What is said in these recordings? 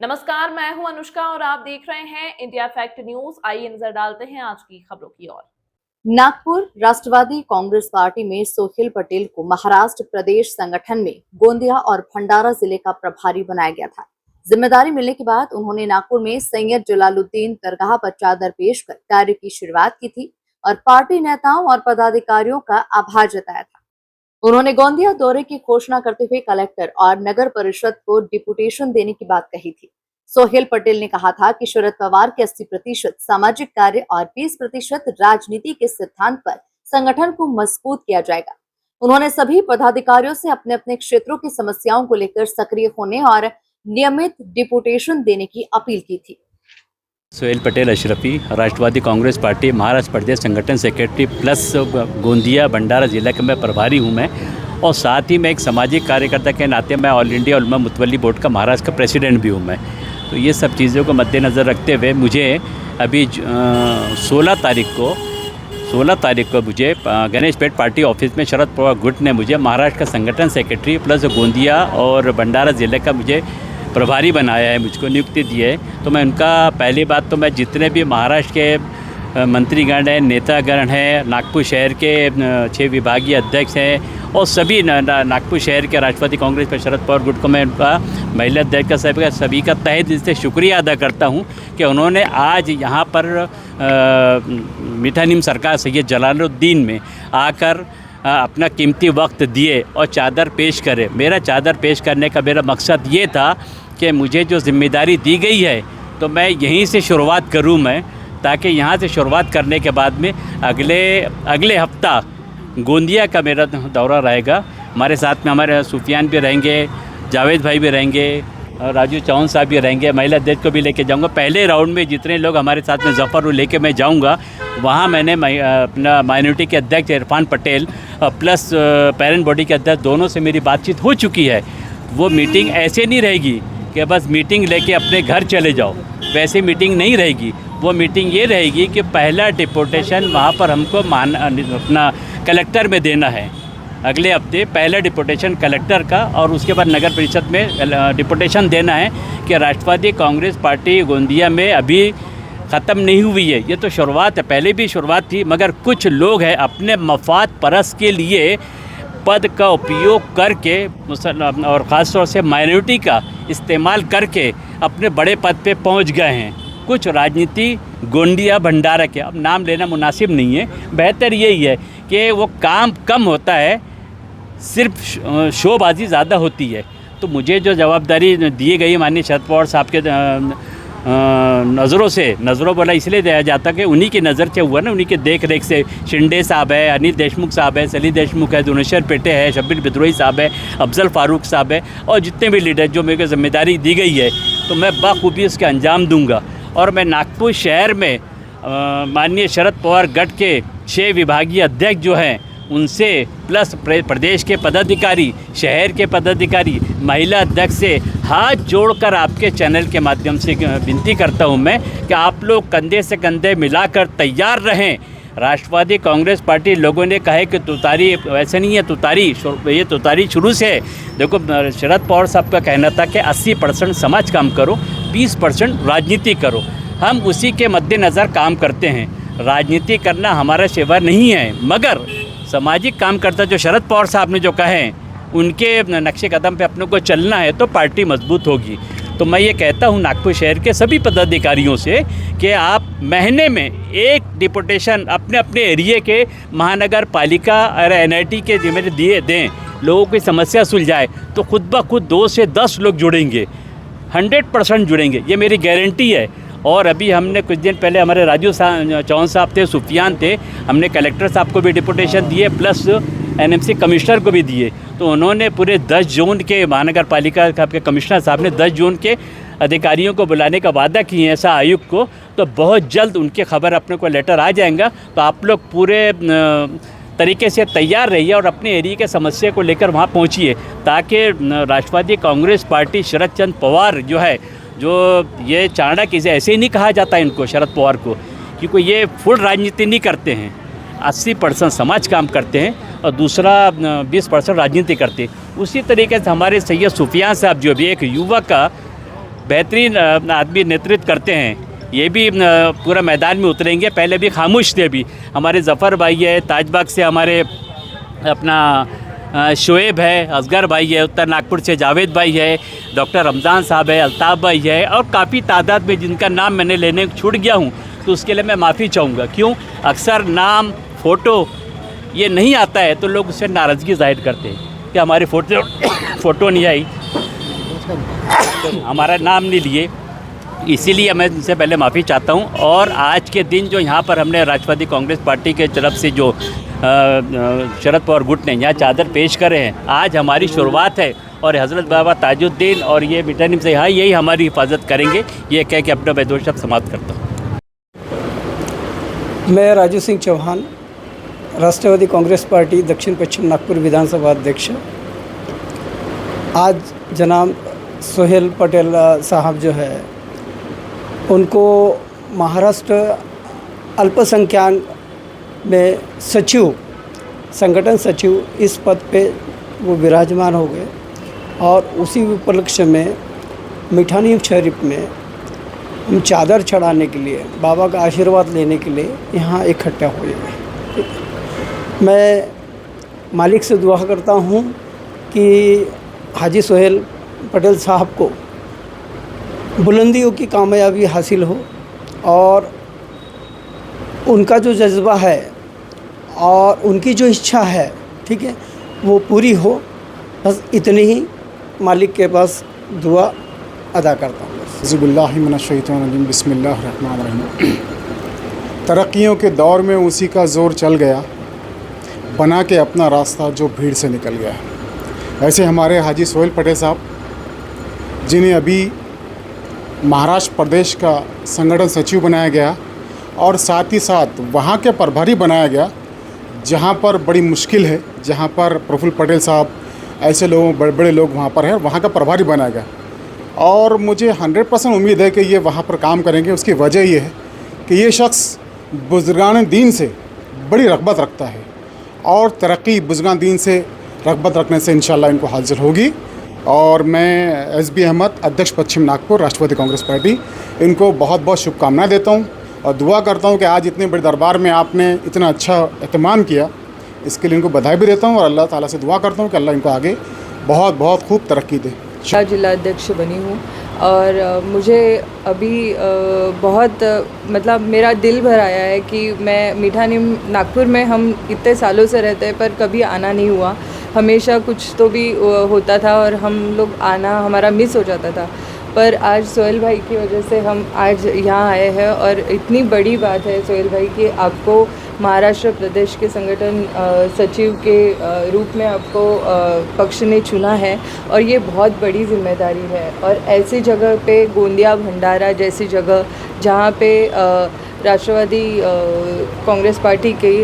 नमस्कार, मैं हूं अनुष्का और आप देख रहे हैं इंडिया फैक्ट न्यूज। आइए नजर डालते हैं आज की खबरों की ओर। नागपुर राष्ट्रवादी कांग्रेस पार्टी में सोहेल पटेल को महाराष्ट्र प्रदेश संगठन में गोंदिया और भंडारा जिले का प्रभारी बनाया गया था। जिम्मेदारी मिलने के बाद उन्होंने नागपुर में सैयद जलालुद्दीन दरगाह पर चादर पेश कर कार्य की शुरुआत की थी और पार्टी नेताओं और पदाधिकारियों का आभार जताया था। उन्होंने गोंदिया दौरे की घोषणा करते हुए कलेक्टर और नगर परिषद को डिपुटेशन देने की बात कही थी। सोहेल पटेल ने कहा था कि शरद पवार के 80% सामाजिक कार्य और 20% राजनीति के सिद्धांत पर संगठन को मजबूत किया जाएगा। उन्होंने सभी पदाधिकारियों से अपने अपने क्षेत्रों की समस्याओं को लेकर सक्रिय होने और नियमित डिपुटेशन देने की अपील की थी। सोहेल पटेल अशरफी, राष्ट्रवादी कांग्रेस पार्टी महाराष्ट्र प्रदेश संगठन सेक्रेटरी प्लस गोंदिया भंडारा जिला का मैं प्रभारी हूँ मैं, और साथ ही मैं एक सामाजिक कार्यकर्ता के नाते मैं ऑल इंडिया उलमा मुतवल्ली बोर्ड का महाराष्ट्र का प्रेसिडेंट भी हूँ मैं। तो ये सब चीज़ों को मद्देनज़र रखते हुए मुझे अभी 16 तारीख को मुझे गणेशपेट पार्टी ऑफिस में शरद पवार गुट ने मुझे महाराष्ट्र का संगठन सेक्रेटरी प्लस गोंदिया और भंडारा जिले का मुझे प्रभारी बनाया है, मुझको नियुक्ति दी है। तो मैं उनका पहली बात तो मैं जितने भी महाराष्ट्र के मंत्रीगण हैं, नेतागण हैं, नागपुर शहर के 6 विभागीय अध्यक्ष हैं और सभी नागपुर शहर के राष्ट्रवादी कांग्रेस पर शरद पवार गुट को मैं उनका महिला अध्यक्ष का सभी का तहे दिल से शुक्रिया अदा करता हूं कि उन्होंने आज यहां पर मीठा नीम सरकार सैयद जलालुद्दीन में आकर अपना कीमती वक्त दिए और चादर पेश करे। मेरा चादर पेश करने का मेरा मकसद ये था कि मुझे जो जिम्मेदारी दी गई है तो मैं यहीं से शुरुआत करूं मैं, ताकि यहाँ से शुरुआत करने के बाद में अगले हफ्ता गोंदिया का मेरा दौरा रहेगा। हमारे साथ में हमारे सुफियान भी रहेंगे, जावेद भाई भी रहेंगे, राजू चौहान साहब भी रहेंगे, महिला अध्यक्ष को भी लेके जाऊंगा। पहले राउंड में जितने लोग हमारे साथ में जफ़र लेके मैं जाऊंगा, वहाँ मैंने अपना माइनॉरिटी के अध्यक्ष Irfan Patel plus parent body के अध्यक्ष दोनों से मेरी बातचीत हो चुकी है। वो मीटिंग ऐसे नहीं रहेगी कि बस मीटिंग लेके अपने घर चले जाओ, वैसे मीटिंग नहीं रहेगी। वो मीटिंग ये रहेगी कि पहला डिपोटेशन वहाँ पर हमको अपना कलेक्टर में देना है, अगले हफ्ते पहला डिपोटेशन कलेक्टर का, और उसके बाद नगर परिषद में डिपोटेशन देना है कि राष्ट्रवादी कांग्रेस पार्टी गोंदिया में अभी ख़त्म नहीं हुई है। ये तो शुरुआत है, पहले भी शुरुआत थी, मगर कुछ लोग हैं अपने मफाद परस के लिए पद का उपयोग करके और ख़ास तौर से माइनॉरिटी का इस्तेमाल करके अपने बड़े पद पे पहुंच गए हैं। कुछ राजनीति गोंदिया भंडारा के, अब नाम लेना मुनासिब नहीं है, बेहतर यही है कि वो काम कम होता है, सिर्फ शोबाजी ज़्यादा होती है। तो मुझे जो जवाबदारी दी गई माननीय शरद पवार साहब के नज़रों बोला इसलिए दिया जाता कि उन्हीं की नज़र से हुआ ना, उन्हीं के देख रेख से। शिंदे साहब है, अनिल देशमुख साहब है, सली देशमुख है, दुनेश्वर पेटे है, शब्बीर बिद्रोही साहब है, अफजल फारूक साहब है, और जितने भी लीडर जो मेरे को जिम्मेदारी दी गई है तो मैं बखूबी उसके अंजाम दूंगा। और मैं नागपुर शहर में माननीय शरद पवार गठ के 6 विभागीय अध्यक्ष जो हैं उनसे प्लस प्रदेश के पदाधिकारी, शहर के पदाधिकारी, महिला अध्यक्ष से हाथ जोड़कर आपके चैनल के माध्यम से विनती करता हूं मैं कि आप लोग कंधे से कंधे मिलाकर तैयार रहें। राष्ट्रवादी कांग्रेस पार्टी लोगों ने कहा है कि तुतारी, वैसे नहीं है तुतारी, ये तुतारी शुरू से है। देखो शरद पवार साहब का कहना था कि 80% समाज काम करो, 20% राजनीति करो। हम उसी के मद्देनज़र काम करते हैं। राजनीति करना हमारा सेवा नहीं है, मगर सामाजिक काम करता जो शरद पवार साहब ने जो कहे उनके नक्शे कदम पे अपनों को चलना है तो पार्टी मजबूत होगी। तो मैं ये कहता हूँ नागपुर शहर के सभी पदाधिकारियों से कि आप महीने में एक डिपुटेशन अपने अपने एरिए के महानगर पालिका और NIT के जिम्मेदारी दिए दें, लोगों की समस्या सुलझाए, तो खुद ब खुद 2 से 10 लोग जुड़ेंगे, 100% जुड़ेंगे, ये मेरी गारंटी है। और अभी हमने कुछ दिन पहले हमारे राजू चौहान साहब थे, सुफियान थे, हमने कलेक्टर साहब को भी डिपुटेशन दिए प्लस NMC कमिश्नर को भी दिए। तो उन्होंने पूरे 10 जोन के महानगर पालिका के कमिश्नर साहब ने 10 जोन के अधिकारियों को बुलाने का वादा किए हैं ऐसा आयुक्त को। तो बहुत जल्द उनके खबर अपने को लेटर आ जाएगा। तो आप लोग पूरे तरीके से तैयार रहिए और अपने एरिया के समस्या को लेकर वहाँ पहुँचिए, ताकि राष्ट्रवादी कांग्रेस पार्टी शरद चंद्र पवार जो है, जो ये चाणक्य इसे ऐसे ही नहीं कहा जाता इनको, शरद पवार को, क्योंकि ये फुल राजनीति नहीं करते हैं। 80% समाज काम करते हैं और दूसरा 20% राजनीति करते हैं। उसी तरीके से हमारे सैयद सुफियान साहब जो भी एक युवा का बेहतरीन आदमी नेतृत्व करते हैं, ये भी पूरा मैदान में उतरेंगे। पहले भी खामोश थे, अभी हमारे ज़फ़र भाई है, ताजबाग से हमारे अपना शोएब है, असगर भाई है, उत्तर नागपुर से जावेद भाई है, डॉक्टर रमज़ान साहब है, अल्ताफ़ भाई है, और काफ़ी तादाद में जिनका नाम मैंने लेने छूट गया हूँ तो उसके लिए मैं माफ़ी चाहूँगा। क्यों? अक्सर नाम फ़ोटो ये नहीं आता है तो लोग उससे नाराज़गी जाहिर करते हैं कि हमारी फ़ोटो नहीं आई, हमारा नाम नहीं लिए, इसीलिए मैं इनसे पहले माफ़ी चाहता हूं। और आज के दिन जो यहाँ पर हमने राष्ट्रवादी कांग्रेस पार्टी के तरफ से जो शरद पवार गुट ने यहाँ चादर पेश करे हैं, आज हमारी शुरुआत है और हज़रत बाबा ताजुद्दीन और ये मिठानिम से यहाँ यही हमारी हिफाजत करेंगे। ये कह के अपना मैं दो शब्द समाप्त करता हूँ। मैं राजू सिंह चौहान, राष्ट्रवादी कांग्रेस पार्टी दक्षिण पश्चिम नागपुर विधानसभा अध्यक्ष। आज जनाब सोहेल पटेल साहब जो है उनको महाराष्ट्र अल्पसंख्यक में सचिव, संगठन सचिव इस पद पे वो विराजमान हो गए और उसी उपलक्ष्य में मिठानी शरीफ में हम चादर चढ़ाने के लिए, बाबा का आशीर्वाद लेने के लिए यहाँ इकट्ठा हुए हैं। मैं मालिक से दुआ करता हूँ कि हाजी सोहेल पटेल साहब को बुलंदियों की कामयाबी हासिल हो और उनका जो जज्बा है और उनकी जो इच्छा है, ठीक है, वो पूरी हो। बस इतनी ही मालिक के पास दुआ अदा करता हूँ। बिस्मिल्लाहिर्रहमानिर्रहीम, बिस्मिल्लाहिर्रहमानिर्रहीम। तरक्कियों के दौर में उसी का ज़ोर चल गया, बना के अपना रास्ता जो भीड़ से निकल गया। ऐसे हमारे हाजी सोहेल पटेल साहब, जिन्हें अभी महाराष्ट्र प्रदेश का संगठन सचिव बनाया गया और साथ ही साथ वहाँ के प्रभारी बनाया गया, जहाँ पर बड़ी मुश्किल है, जहाँ पर प्रफुल्ल पटेल साहब ऐसे लोग, बड़े बड़े लोग वहाँ पर हैं, वहाँ का प्रभारी बनाया गया। और मुझे 100% उम्मीद है कि ये वहाँ पर काम करेंगे। उसकी वजह ये है कि ये शख्स बुज़ुर्गान दीन से बड़ी रग़बत रखता है और तरक्की बुज़ुर्गान दीन से रग़बत रखने से इंशाल्लाह इनको हासिल होगी। और मैं SB अहमद, अध्यक्ष पश्चिम नागपुर राष्ट्रवादी कांग्रेस पार्टी, इनको बहुत बहुत शुभकामनाएं देता हूं और दुआ करता हूं कि आज इतने बड़े दरबार में आपने इतना अच्छा एहतमाम किया, इसके लिए इनको बधाई भी देता हूं और अल्लाह ताला से दुआ करता हूं कि अल्लाह इनको आगे बहुत बहुत खूब तरक्की दे। जिला अध्यक्ष बनी हूँ और मुझे अभी बहुत मतलब मेरा दिल भर आया है कि मैं मिठानी नागपुर में हम इतने सालों से रहते हैं पर कभी आना नहीं हुआ। हमेशा कुछ तो भी होता था और हम लोग आना हमारा मिस हो जाता था, पर आज सोहेल भाई की वजह से हम आज यहाँ आए हैं और इतनी बड़ी बात है सोहेल भाई कि आपको महाराष्ट्र प्रदेश के संगठन सचिव के रूप में आपको पक्ष ने चुना है और ये बहुत बड़ी जिम्मेदारी है। और ऐसी जगह पे गोंदिया भंडारा जैसी जगह जहाँ पे राष्ट्रवादी कांग्रेस पार्टी की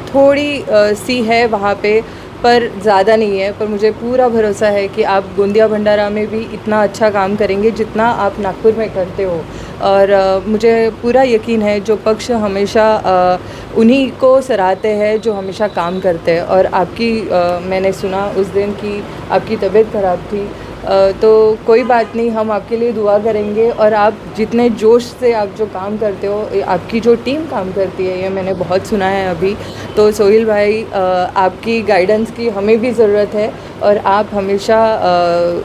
थोड़ी सी है वहाँ पे, पर ज़्यादा नहीं है, पर मुझे पूरा भरोसा है कि आप गोंदिया भंडारा में भी इतना अच्छा काम करेंगे जितना आप नागपुर में करते हो। और मुझे पूरा यकीन है जो पक्ष हमेशा उन्हीं को सराहते हैं जो हमेशा काम करते हैं। और आपकी मैंने सुना उस दिन कि आपकी तबीयत ख़राब थी, तो कोई बात नहीं, हम आपके लिए दुआ करेंगे। और आप जितने जोश से आप जो काम करते हो, आपकी जो टीम काम करती है, ये मैंने बहुत सुना है अभी। तो सोहेल भाई, आपकी गाइडेंस की हमें भी ज़रूरत है और आप हमेशा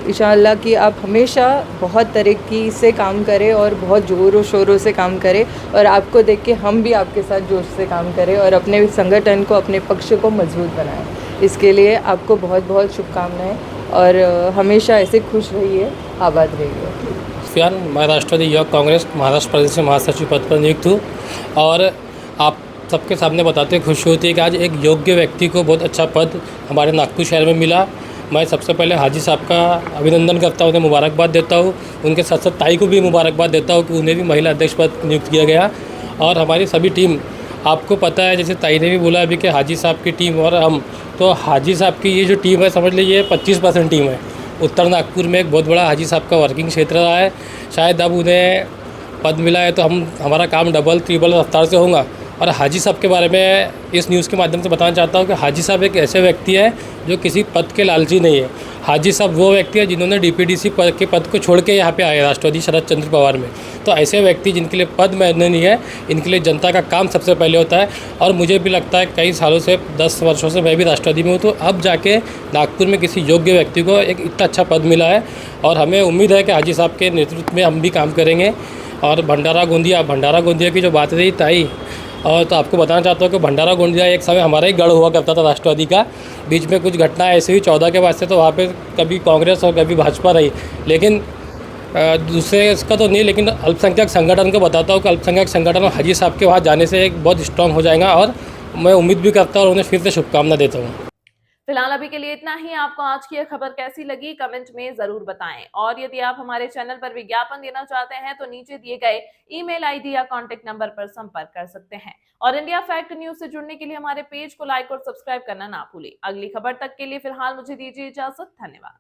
इंशाअल्लाह कि आप हमेशा बहुत तरीक़ी से काम करें और बहुत ज़ोरों शोरों से काम करें और आपको देख के हम भी आपके साथ जोश से काम करें और अपने संगठन को, अपने पक्ष को मजबूत बनाएं। इसके लिए आपको बहुत बहुत शुभकामनाएं और हमेशा ऐसे खुश रहिए, आबाद रहिए। मैं राष्ट्रवादी युवक कांग्रेस महाराष्ट्र प्रदेश से महासचिव पद पर नियुक्त हूँ और आप सबके सामने बताते खुशी होती है कि आज एक योग्य व्यक्ति को बहुत अच्छा पद हमारे नागपुर शहर में मिला। मैं सबसे पहले हाजी साहब का अभिनंदन करता हूँ, उन्हें मुबारकबाद देता हूँ। उनके साथ साथ ताई को भी मुबारकबाद देता हूँ कि उन्हें भी महिला अध्यक्ष पद नियुक्त किया गया। और हमारी सभी टीम, आपको पता है जैसे ताई ने भी बोला अभी कि हाजी साहब की टीम और हम, तो हाजी साहब की ये जो टीम है समझ लीजिए 25% टीम है। उत्तर नागपुर में एक बहुत बड़ा हाजी साहब का वर्किंग क्षेत्र रहा है। शायद अब उन्हें पद मिला है तो हमारा काम डबल ट्रिपल रफ्तार से होगा और हाजी साहब के बारे में इस न्यूज़ के माध्यम से बताना चाहता हूँ कि हाजी साहब एक ऐसे व्यक्ति है जो किसी पद के लालची नहीं है। हाजी साहब वो व्यक्ति है जिन्होंने डीपीडीसी पद के पद को छोड़ के यहाँ पे आए राष्ट्रवादी शरद चंद्र पवार में। तो ऐसे व्यक्ति जिनके लिए पद मायने नहीं है, इनके लिए जनता का काम सबसे पहले होता है। और मुझे भी लगता है कई सालों से 10 वर्षों से मैं भी राष्ट्रवादी में हूँ, तो अब जाके नागपुर में किसी योग्य व्यक्ति को एक इतना अच्छा पद मिला है और हमें उम्मीद है कि हाजी साहब के नेतृत्व में हम भी काम करेंगे। और भंडारा गोंदिया की जो बात रही ताई, और तो आपको बताना चाहता हूँ कि भंडारा गोंदिया एक समय हमारा ही गढ़ हुआ करता था राष्ट्रवादी का। बीच में कुछ घटनाएं ऐसी हुई 14 के बाद से, तो वहाँ पे कभी कांग्रेस और कभी भाजपा रही, लेकिन दूसरे इसका तो नहीं, लेकिन अल्पसंख्यक संगठन को बताता हूँ कि अल्पसंख्यक संगठन और हाजी साहब के वहाँ जाने से एक बहुत स्ट्रांग हो जाएगा। और मैं उम्मीद भी करता हूँ और उन्हें फिर से शुभकामना देता हूँ। फिलहाल अभी के लिए इतना ही। आपको आज की यह खबर कैसी लगी कमेंट में जरूर बताएं, और यदि आप हमारे चैनल पर विज्ञापन देना चाहते हैं तो नीचे दिए गए ईमेल आईडी या कांटेक्ट नंबर पर संपर्क कर सकते हैं। और इंडिया फैक्ट न्यूज से जुड़ने के लिए हमारे पेज को लाइक और सब्सक्राइब करना ना भूलें। अगली खबर तक के लिए फिलहाल मुझे दीजिए इजाजत। धन्यवाद।